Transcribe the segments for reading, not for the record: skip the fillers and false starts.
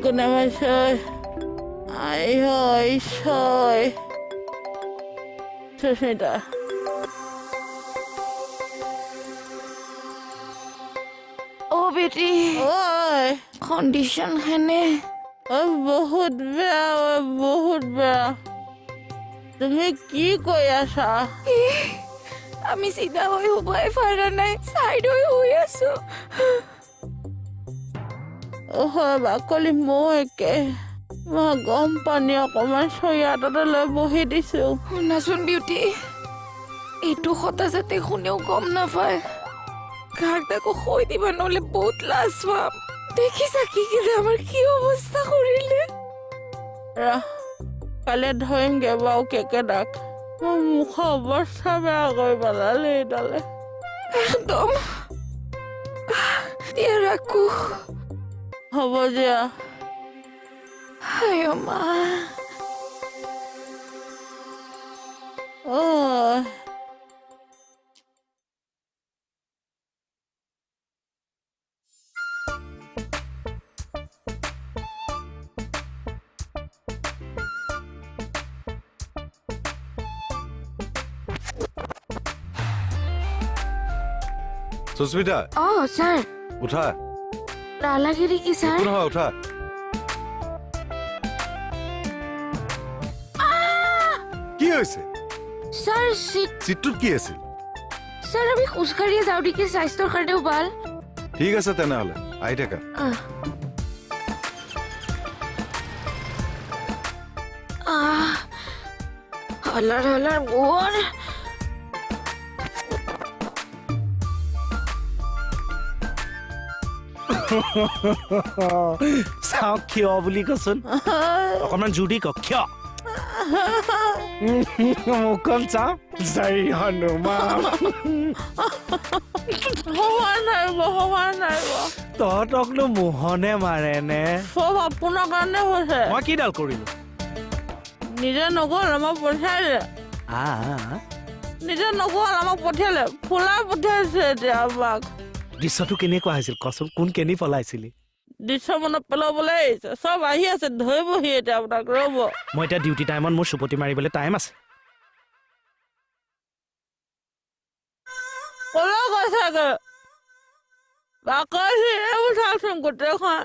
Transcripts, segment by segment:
কোনে মাইছে আই হয় ছয় সুস্মিতা ও বেটি ঐ কন্ডিশন হেনে বহুত বেয়া বহুত বেয়া তুমি কি কৈ আছা আমি চিধা হৈ শুবাই পাৰা নাই চাইড হৈ শুই আছো হয় বাকলি মৌ একে মই গৰম পানী অকণমান চৰিয়াতে লৈ বহি দিছো শুনাচোন বিউটি এইটো কথা যাতে কোনেও গম নাপায় কাক তাকো কৈ দিবা নহ'লে বহুত লাজ পাম দেখিছা কি আমাৰ কি অৱস্থা কৰিলে কালি ধৰিমগে বাৰু কেকেটাক মোৰ মুখৰ অৱস্থা বেয়া কৰি পেলালে এইডালে একদম দিয়া ৰাখো হ'ব দিয়া আই মা সুস্মিতা স্যার উঠা নালাগে নেকি স্যার একো নহয় উঠা কি হৈছে স্যার চিটটোত কি আছিল স্যার আমি খোজকাঢ়িয়ে যাওঁ নেকি স্বাস্থ্যৰ কাৰণেও ভাল ঠিক আছে তেনেহ'লে আহি থাকা হলাৰ মোৰ চাওক ক্ষয় বুলি কচোন অকণমান জুৰি ক ক্ষয় মুখখন চাওঁ জয় হনুমান তহঁতকনো মোহনে মাৰেনে চব আপোনাৰ কাৰণে হৈছে মই কিডাল কৰিলো নিজে নগ'ল আমাক পঠিয়ালে নিজে নগ'ল আমাক পঠিয়ালে ফুলাই পঠিয়াইছে এতিয়া আমাক দৃশ্যটো কেনেকুৱা হৈছিল কচোন কোন কেনি পলাইছিলি দৃশ্য মনত পেলাবলৈ আহিছে চব আহি আছে ধৰিবহি এতিয়া আপোনাক ৰ'ব মই এতিয়া ডিউটি টাইমত মোৰ চুপতি মাৰিবলৈ টাইম আছে ক'লৈ গৈছাগৈ বাকলি এইবোৰ চাওকচোন গোটেইখন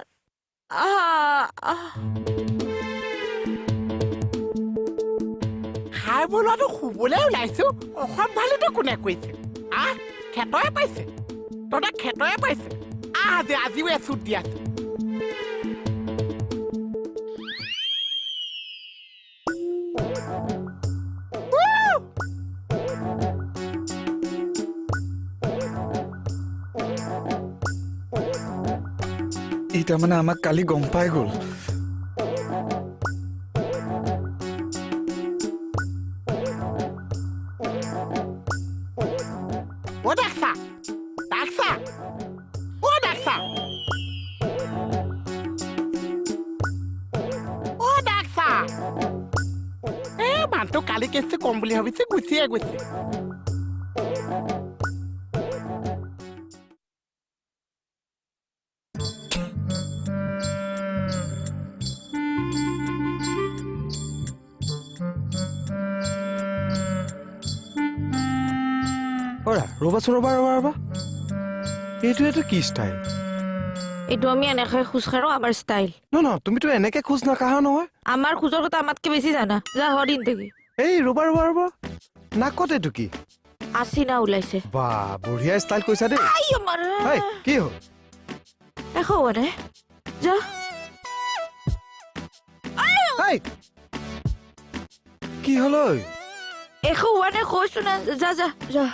খাই বোলাটো শুবলৈ ওলাইছো অসম ভালেতো কোনে কৈছে খেতৰে পাইছে তহঁতে খেতৰে পাইছে আজিও এচুট দি আছে ই তাৰমানে আমাক কালি গম পাই গ'ল মানুহটো কালি কেছটো কম বুলি ভাবিছে গুচিয়ে গৈছে ৰ'বাচোন ৰ'বা এইটো এটা কি ষ্টাইল এইটো আমি এনেকৈ খোজ কাঢ়ো আমাৰ ষ্টাইল ন তুমিতো এনেকে খোজ নাকাঢ়া নহয় আমাৰ খোজৰ কথা আমাতকে বেছি জানা যা হদিন থাকি এই ৰ'বা নাকত এইটো কি আচিনা ওলাইছে বা বঢ়িয়া ষ্টাইল কৈছা দেই কি হ'ল একো হোৱা নাই যা কি হ'ল একো হোৱা নাই কৈছো না যা